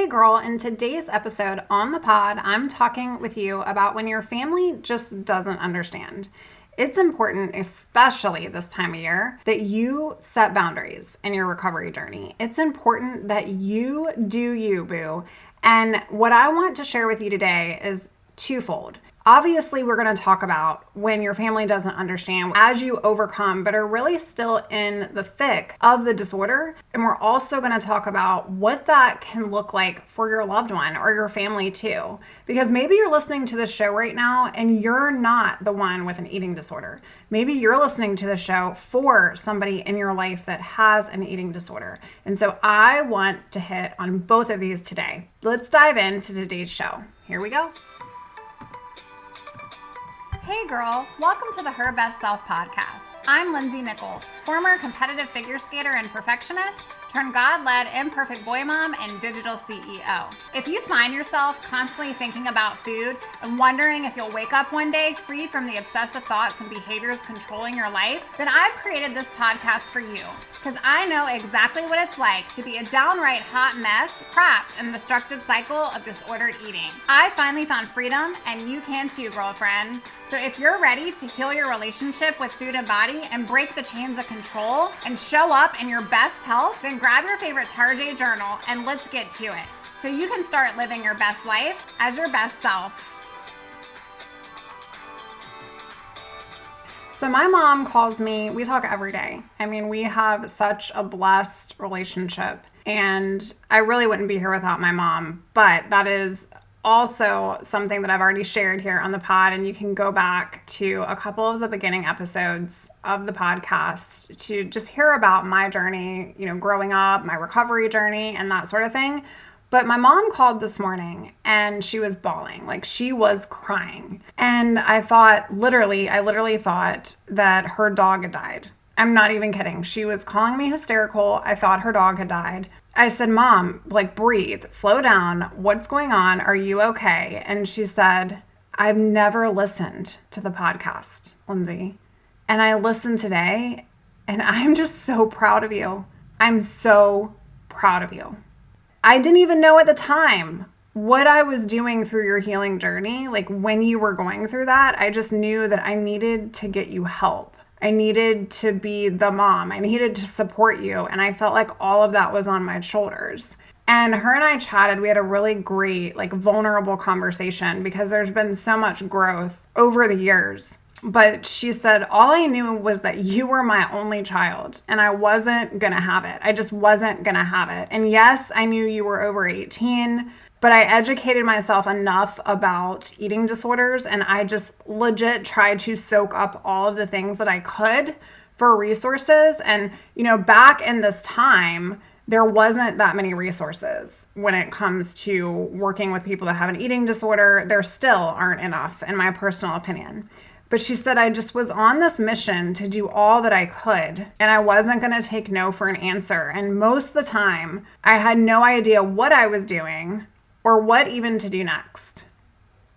Hey girl, in today's episode on the pod, I'm talking with you about when your family just doesn't understand. It's important, especially this time of year, that you set boundaries in your recovery journey. It's important that you do you, boo. And what I want to share with you today is twofold. Obviously, we're going to talk about when your family doesn't understand as you overcome, but are really still in the thick of the disorder. And we're also going to talk about what that can look like for your loved one or your family too. Because maybe you're listening to this show right now and you're not the one with an eating disorder. Maybe you're listening to the show for somebody in your life that has an eating disorder. And so I want to hit on both of these today. Let's dive into today's show. Here we go. Hey girl, welcome to the Her Best Self podcast. I'm Lindsay Nickel, former competitive figure skater and perfectionist, turned God-led imperfect boy mom and digital CEO. If you find yourself constantly thinking about food and wondering if you'll wake up one day free from the obsessive thoughts and behaviors controlling your life, then I've created this podcast for you. Because I know exactly what it's like to be a downright hot mess, trapped in a destructive cycle of disordered eating. I finally found freedom, and you can too, girlfriend. So if you're ready to heal your relationship with food and body and break the chains of control and show up in your best health, then grab your favorite Tarjay journal and let's get to it. So you can start living your best life as your best self. So my mom calls me, we talk every day. I mean, we have such a blessed relationship and I really wouldn't be here without my mom, but that is also something that I've already shared here on the pod, and you can go back to a couple of the beginning episodes of the podcast to just hear about my journey, growing up, my recovery journey and that sort of thing. But my mom called this morning and she was bawling, like she was crying. And I literally thought that her dog had died. I'm not even kidding. She was calling me hysterical. I thought her dog had died. I said, Mom, breathe, slow down. What's going on? Are you okay? And she said, I've never listened to the podcast, Lindsay. And I listened today and I'm just so proud of you. I'm so proud of you. I didn't even know at the time what I was doing through your healing journey. Like when you were going through that, I just knew that I needed to get you help. I needed to be the mom. I needed to support you. And I felt like all of that was on my shoulders. And her and I chatted. We had a really great, vulnerable conversation because there's been so much growth over the years. But she said, all I knew was that you were my only child and I wasn't going to have it. I just wasn't going to have it. And yes, I knew you were over 18. But I educated myself enough about eating disorders and I just legit tried to soak up all of the things that I could for resources. And, back in this time, there wasn't that many resources when it comes to working with people that have an eating disorder. There still aren't enough, in my personal opinion. But she said, I just was on this mission to do all that I could, and I wasn't going to take no for an answer. And most of the time, I had no idea what I was doing or what even to do next.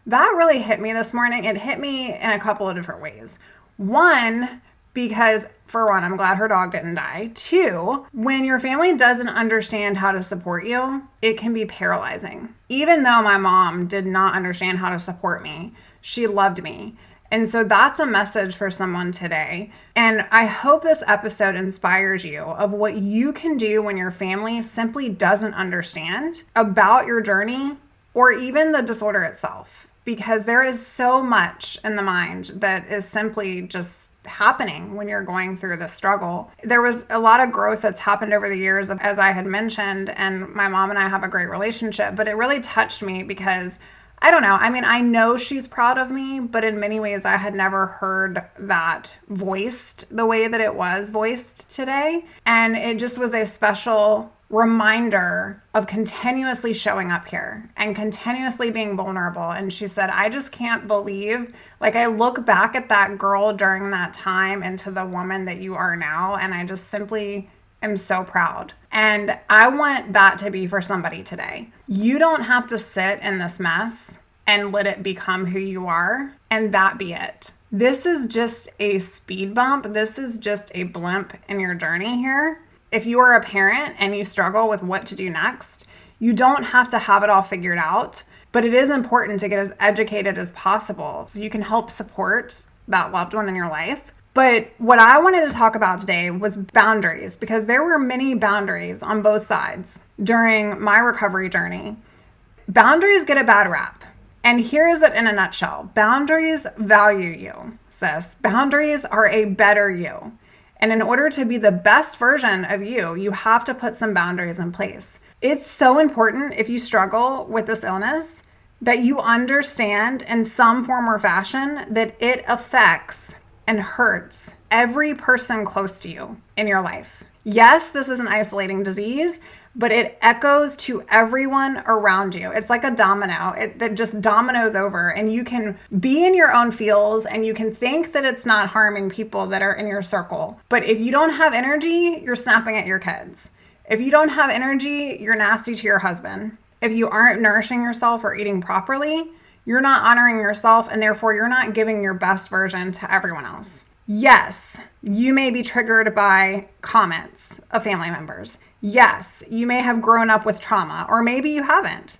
That really hit me this morning. It hit me in a couple of different ways. One, because for one, I'm glad her dog didn't die. Two, when your family doesn't understand how to support you, it can be paralyzing. Even though my mom did not understand how to support me, she loved me. And so that's a message for someone today. And I hope this episode inspires you of what you can do when your family simply doesn't understand about your journey or even the disorder itself. Because there is so much in the mind that is simply just happening when you're going through the struggle. There was a lot of growth that's happened over the years, as I had mentioned, and my mom and I have a great relationship, but it really touched me because I don't know. I mean, I know she's proud of me, but in many ways I had never heard that voiced the way that it was voiced today. And it just was a special reminder of continuously showing up here and continuously being vulnerable. And she said, I just can't believe, I look back at that girl during that time and to the woman that you are now, and I just simply am so proud. And I want that to be for somebody today. You don't have to sit in this mess and let it become who you are and that be it. This is just a speed bump. This is just a blimp in your journey here. If you are a parent and you struggle with what to do next, You don't have to have it all figured out, but it is important to get as educated as possible so you can help support that loved one in your life. But what I wanted to talk about today was boundaries, because there were many boundaries on both sides during my recovery journey. Boundaries get a bad rap. And here's it in a nutshell. Boundaries value you, sis. Boundaries are a better you. And in order to be the best version of you, you have to put some boundaries in place. It's so important, if you struggle with this illness, that you understand in some form or fashion that it affects and hurts every person close to you in your life. Yes, this is an isolating disease, but it echoes to everyone around you. It's like a domino that just dominoes over, and you can be in your own feels and you can think that it's not harming people that are in your circle. But if you don't have energy, you're snapping at your kids. If you don't have energy, you're nasty to your husband. If you aren't nourishing yourself or eating properly, you're not honoring yourself, and therefore you're not giving your best version to everyone else. Yes, you may be triggered by comments of family members. Yes, you may have grown up with trauma, or maybe you haven't.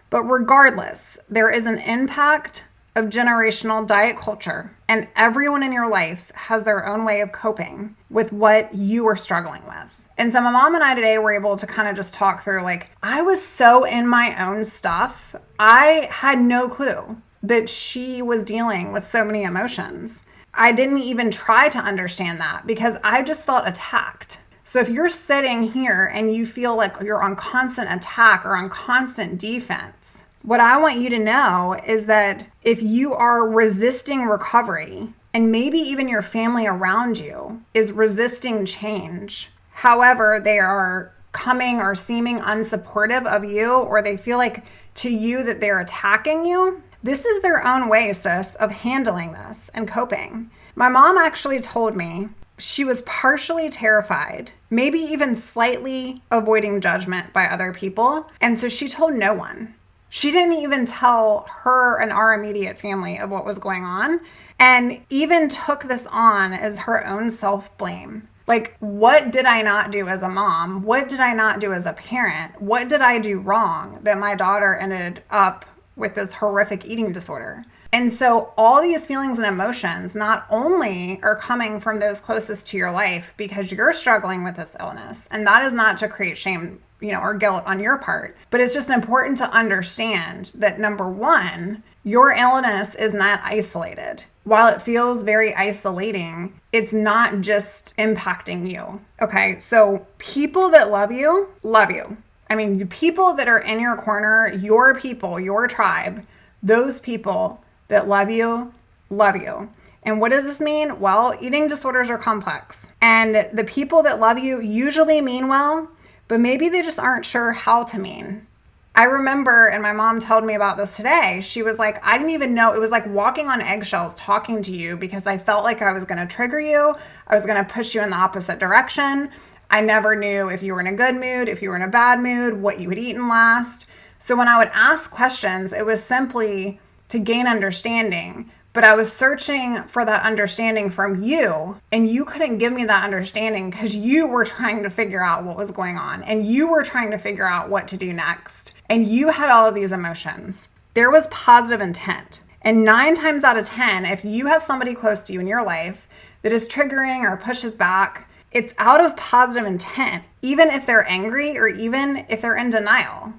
But regardless, there is an impact of generational diet culture, and everyone in your life has their own way of coping with what you are struggling with. And so my mom and I today were able to kind of just talk through, like, I was so in my own stuff. I had no clue that she was dealing with so many emotions. I didn't even try to understand that because I just felt attacked. So if you're sitting here and you feel like you're on constant attack or on constant defense, what I want you to know is that if you are resisting recovery, and maybe even your family around you is resisting change, however they are coming or seeming unsupportive of you, or they feel like to you that they're attacking you, this is their own way, sis, of handling this and coping. My mom actually told me she was partially terrified, maybe even slightly avoiding judgment by other people. And so she told no one. She didn't even tell her and our immediate family of what was going on, and even took this on as her own self-blame. Like, what did I not do as a mom? What did I not do as a parent? What did I do wrong that my daughter ended up with this horrific eating disorder? And so all these feelings and emotions not only are coming from those closest to your life because you're struggling with this illness, and that is not to create shame, or guilt on your part, but it's just important to understand that, number one, your illness is not isolated. While it feels very isolating, it's not just impacting you. Okay, so people that love you, love you. I mean, people that are in your corner, your people, your tribe, those people that love you, love you. And what does this mean? Well, eating disorders are complex. And the people that love you usually mean well, but maybe they just aren't sure how to mean. I remember, and my mom told me about this today, she was like, I didn't even know, it was like walking on eggshells talking to you because I felt like I was going to trigger you. I was going to push you in the opposite direction. I never knew if you were in a good mood, if you were in a bad mood, what you had eaten last. So when I would ask questions, it was simply to gain understanding, but I was searching for that understanding from you, and you couldn't give me that understanding because you were trying to figure out what was going on, and you were trying to figure out what to do next, and you had all of these emotions. There was positive intent, and 9 times out of 10, if you have somebody close to you in your life that is triggering or pushes back, it's out of positive intent, even if they're angry or even if they're in denial.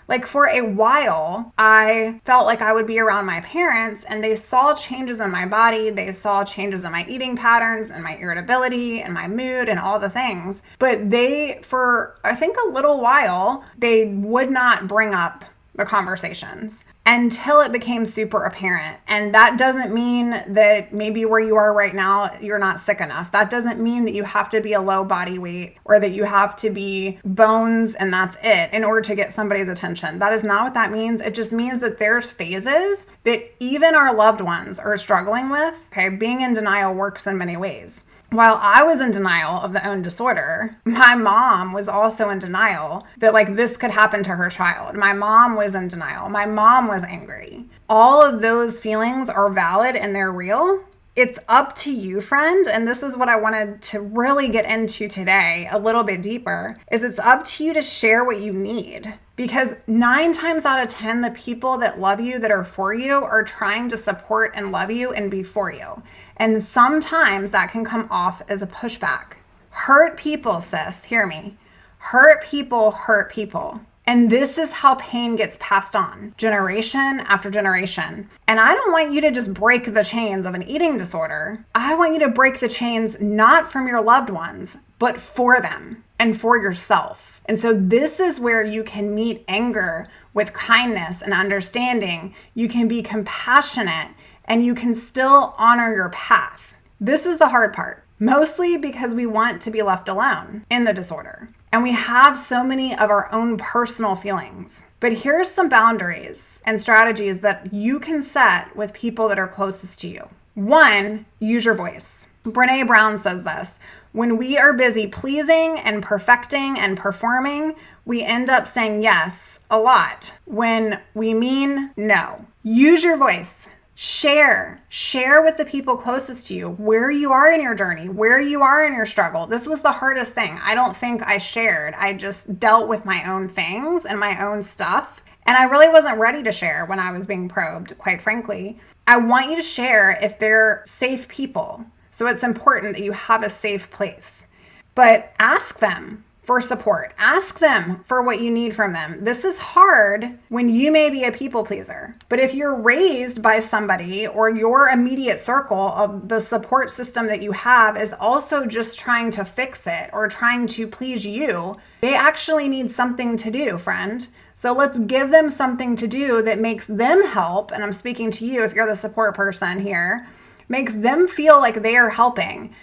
Like, for a while, I felt like I would be around my parents and they saw changes in my body. They saw changes in my eating patterns and my irritability and my mood and all the things. But they, for I think a little while, they would not bring up the conversations until it became super apparent. And that doesn't mean that maybe where you are right now, you're not sick enough. That doesn't mean that you have to be a low body weight or that you have to be bones and that's it in order to get somebody's attention. That is not what that means. It just means that there's phases that even our loved ones are struggling with. Okay, being in denial works in many ways. While I was in denial of the own disorder, my mom was also in denial that like this could happen to her child. My mom was in denial. My mom was angry. All of those feelings are valid and they're real, It's up to you, friend. And this is what I wanted to really get into today a little bit deeper, is it's up to you to share what you need. Because 9 times out of 10, the people that love you, that are for you, are trying to support and love you and be for you. And sometimes that can come off as a pushback. Hurt people, sis, hear me. Hurt people hurt people. And this is how pain gets passed on, generation after generation. And I don't want you to just break the chains of an eating disorder. I want you to break the chains not from your loved ones, but for them and for yourself. And so this is where you can meet anger with kindness and understanding. You can be compassionate and you can still honor your path. This is the hard part, mostly because we want to be left alone in the disorder. And we have so many of our own personal feelings. But here's some boundaries and strategies that you can set with people that are closest to you. 1, use your voice. Brené Brown says this: when we are busy pleasing and perfecting and performing, we end up saying yes a lot when we mean no. Use your voice. Share with the people closest to you where you are in your journey, where you are in your struggle. This was the hardest thing. I don't think I shared. I just dealt with my own things and my own stuff. And I really wasn't ready to share when I was being probed, quite frankly. I want you to share if they're safe people. So it's important that you have a safe place. But ask them for support. Ask them for what you need from them. This is hard when you may be a people pleaser. But if you're raised by somebody or your immediate circle of the support system that you have is also just trying to fix it or trying to please you, they actually need something to do, friend. So let's give them something to do that makes them help. And I'm speaking to you if you're the support person here, makes them feel like they are helping.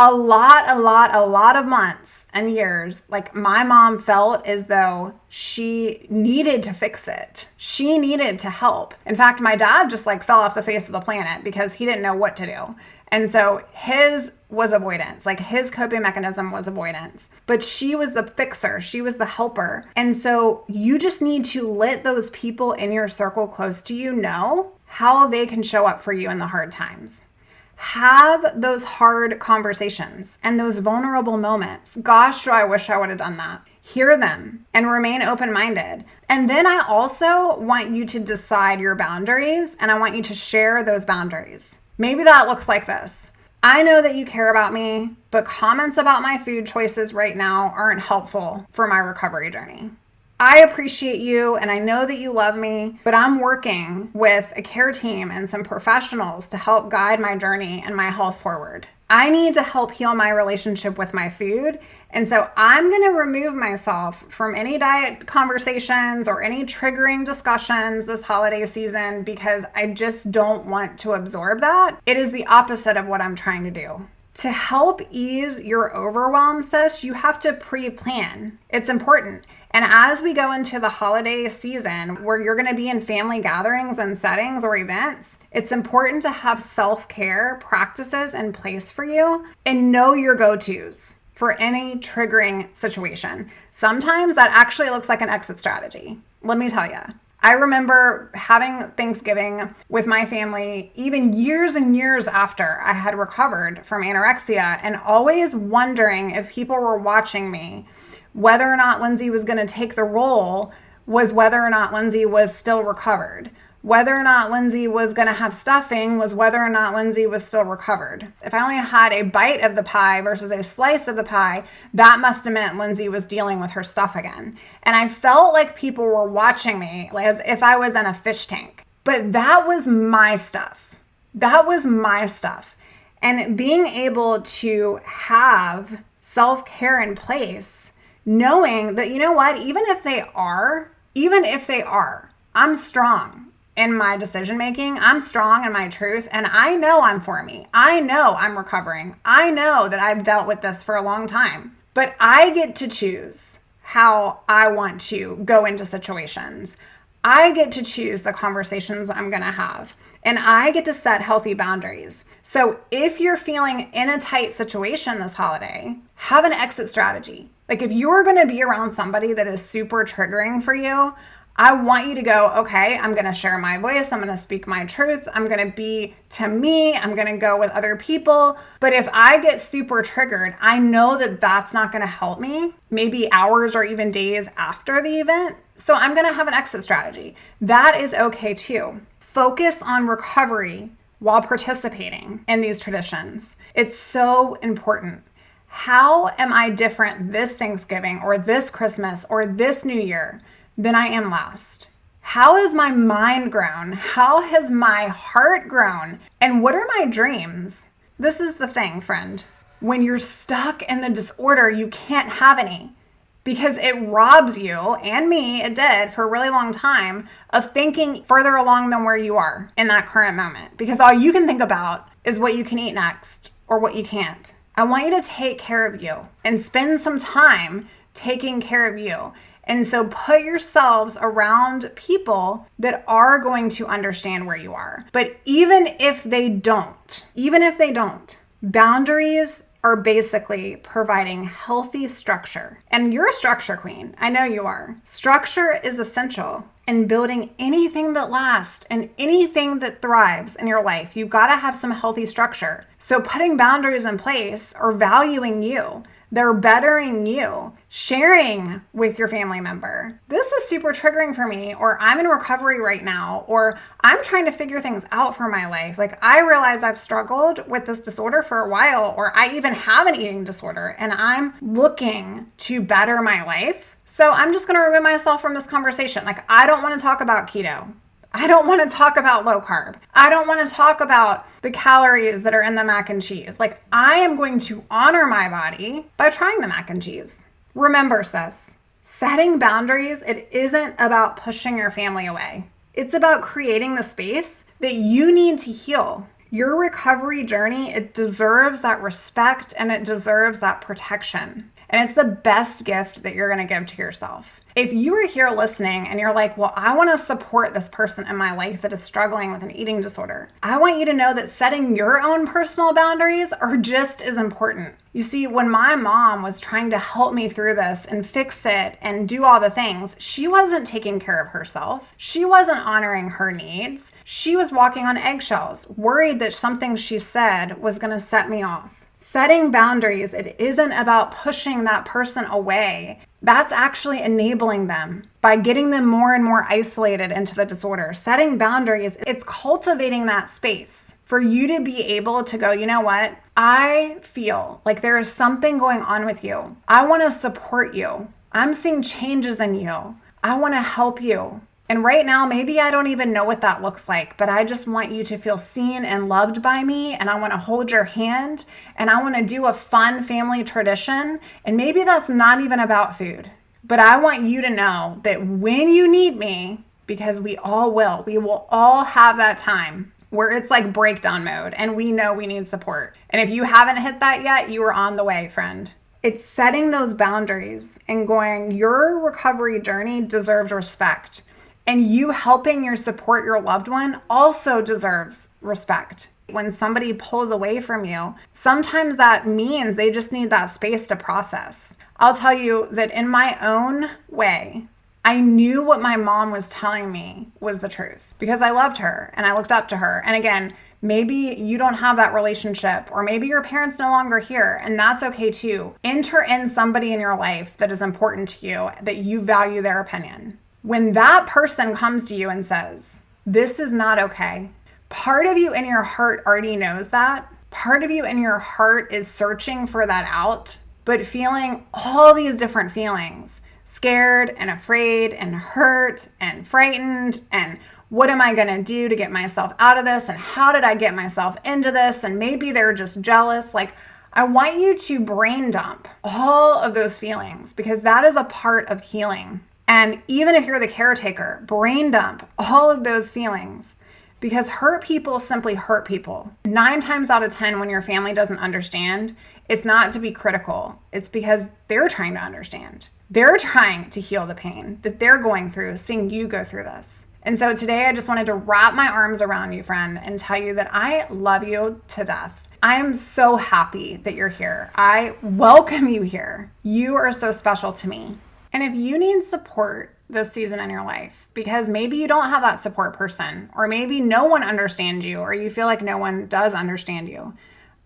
A lot of months and years, like my mom felt as though she needed to fix it. She needed to help. In fact, my dad just fell off the face of the planet because he didn't know what to do. And so his was avoidance, his coping mechanism was avoidance. But she was the fixer. She was the helper. And so you just need to let those people in your circle close to you know how they can show up for you in the hard times. Have those hard conversations and those vulnerable moments. Gosh, do I wish I would have done that. Hear them and remain open-minded. And then I also want you to decide your boundaries, and I want you to share those boundaries. Maybe that looks like this. I know that you care about me, but comments about my food choices right now aren't helpful for my recovery journey. I appreciate you and I know that you love me, but I'm working with a care team and some professionals to help guide my journey and my health forward. I need to help heal my relationship with my food. And so I'm going to remove myself from any diet conversations or any triggering discussions this holiday season because I just don't want to absorb that. It is the opposite of what I'm trying to do. To help ease your overwhelm, sis, you have to pre-plan. It's important. And as we go into the holiday season where you're going to be in family gatherings and settings or events, it's important to have self-care practices in place for you and know your go-tos for any triggering situation. Sometimes that actually looks like an exit strategy. Let me tell you. I remember having Thanksgiving with my family even years and years after I had recovered from anorexia and always wondering if people were watching me. Whether or not Lindsay was going to take the role was whether or not Lindsay was still recovered. Whether or not Lindsay was going to have stuffing was whether or not Lindsay was still recovered. If I only had a bite of the pie versus a slice of the pie, that must have meant Lindsay was dealing with her stuff again. And I felt like people were watching me as if I was in a fish tank. But that was my stuff. That was my stuff. And being able to have self-care in place, knowing that, you know what, even if they are, I'm strong in my decision making. I'm strong in my truth. And I know I'm for me. I know I'm recovering. I know that I've dealt with this for a long time. But I get to choose how I want to go into situations. I get to choose the conversations I'm going to have. And I get to set healthy boundaries. So if you're feeling in a tight situation this holiday, have an exit strategy. If you're going to be around somebody that is super triggering for you, I want you to go, okay, I'm going to share my voice. I'm going to speak my truth. I'm going to be to me. I'm going to go with other people. But if I get super triggered, I know that that's not going to help me, maybe hours or even days after the event. So I'm going to have an exit strategy. That is okay too. Focus on recovery while participating in these traditions. It's so important. How am I different this Thanksgiving or this Christmas or this New Year than I am last? How has my mind grown? How has my heart grown? And what are my dreams? This is the thing, friend. When you're stuck in the disorder, you can't have any because it robs you, and me, it did for a really long time, of thinking further along than where you are in that current moment. Because all you can think about is what you can eat next or what you can't. I want you to take care of you and spend some time taking care of you. And so put yourselves around people that are going to understand where you are. But even if they don't, boundaries are basically providing healthy structure. And you're a structure queen. I know you are. Structure is essential in building anything that lasts and anything that thrives in your life. You've got to have some healthy structure. So putting boundaries in place or valuing you, they're bettering you, sharing with your family member. This is super triggering for me, or I'm in recovery right now, or I'm trying to figure things out for my life. Like I realize I've struggled with this disorder for a while, or I even have an eating disorder, and I'm looking to better my life. So I'm just going to remove myself from this conversation. Like I don't want to talk about keto. I don't want to talk about low carb. I don't want to talk about the calories that are in the mac and cheese. Like I am going to honor my body by trying the mac and cheese. Remember, sis, setting boundaries, it isn't about pushing your family away. It's about creating the space that you need to heal. Your recovery journey, it deserves that respect and it deserves that protection. And it's the best gift that you're going to give to yourself. If you are here listening and you're like, well, I want to support this person in my life that is struggling with an eating disorder, I want you to know that setting your own personal boundaries are just as important. You see, when my mom was trying to help me through this and fix it and do all the things, she wasn't taking care of herself. She wasn't honoring her needs. She was walking on eggshells, worried that something she said was going to set me off. Setting boundaries, it isn't about pushing that person away. That's actually enabling them by getting them more and more isolated into the disorder. Setting boundaries, it's cultivating that space for you to be able to go, you know what? I feel like there is something going on with you. I want to support you. I'm seeing changes in you. I want to help you. And right now, maybe I don't even know what that looks like, but I just want you to feel seen and loved by me. And I want to hold your hand and I want to do a fun family tradition. And maybe that's not even about food, but I want you to know that when you need me, because we will all have that time where it's like breakdown mode and we know we need support. And if you haven't hit that yet, you are on the way, friend. It's setting those boundaries and going, your recovery journey deserves respect. And you helping support your loved one also deserves respect. When somebody pulls away from you, sometimes that means they just need that space to process. I'll tell you that in my own way, I knew what my mom was telling me was the truth because I loved her and I looked up to her. And again, maybe you don't have that relationship or maybe your parents no longer here, and that's okay too. Enter in somebody in your life that is important to you, that you value their opinion. When that person comes to you and says, this is not okay, part of you in your heart already knows that. Part of you in your heart is searching for that out, but feeling all these different feelings, scared and afraid and hurt and frightened and what am I going to do to get myself out of this? And how did I get myself into this? And maybe they're just jealous. Like, I want you to brain dump all of those feelings because that is a part of healing. And even if you're the caretaker, brain dump all of those feelings because hurt people simply hurt people. 9 times out of 10, when your family doesn't understand, it's not to be critical. It's because they're trying to understand. They're trying to heal the pain that they're going through, seeing you go through this. And so today I just wanted to wrap my arms around you, friend, and tell you that I love you to death. I am so happy that you're here. I welcome you here. You are so special to me. And if you need support this season in your life, because maybe you don't have that support person, or maybe no one understands you, or you feel like no one does understand you.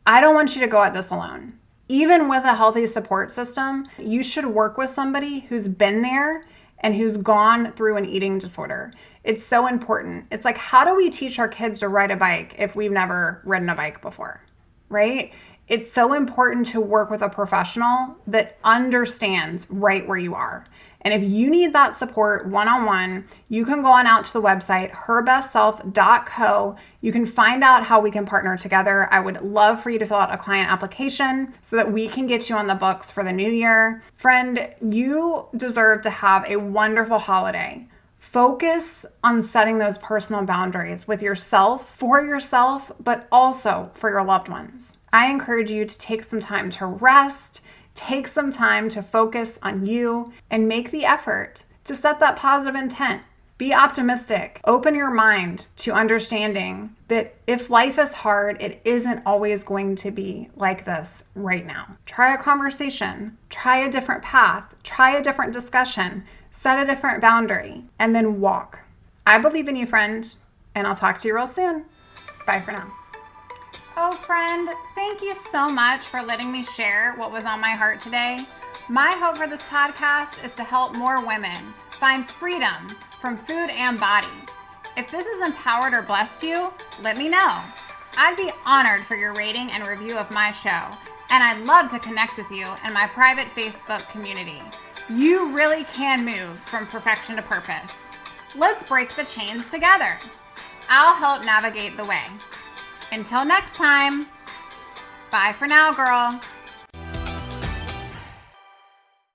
I don't want you to go at this alone. Even with a healthy support system, you should work with somebody who's been there and who's gone through an eating disorder. It's so important. It's like, how do we teach our kids to ride a bike if we've never ridden a bike before, right? It's so important to work with a professional that understands right where you are. And if you need that support one-on-one, you can go on out to the website, herbestself.co. You can find out how we can partner together. I would love for you to fill out a client application so that we can get you on the books for the new year. Friend, you deserve to have a wonderful holiday. Focus on setting those personal boundaries with yourself, for yourself, but also for your loved ones. I encourage you to take some time to rest, take some time to focus on you, and make the effort to set that positive intent. Be optimistic. Open your mind to understanding that if life is hard, it isn't always going to be like this right now. Try a conversation, try a different path, try a different discussion, set a different boundary, and then walk. I believe in you, friend, and I'll talk to you real soon. Bye for now. Oh, friend, thank you so much for letting me share what was on my heart today. My hope for this podcast is to help more women find freedom from food and body. If this has empowered or blessed you, let me know. I'd be honored for your rating and review of my show, and I'd love to connect with you in my private Facebook community. You really can move from perfection to purpose. Let's break the chains together. I'll help navigate the way. Until next time, bye for now, girl.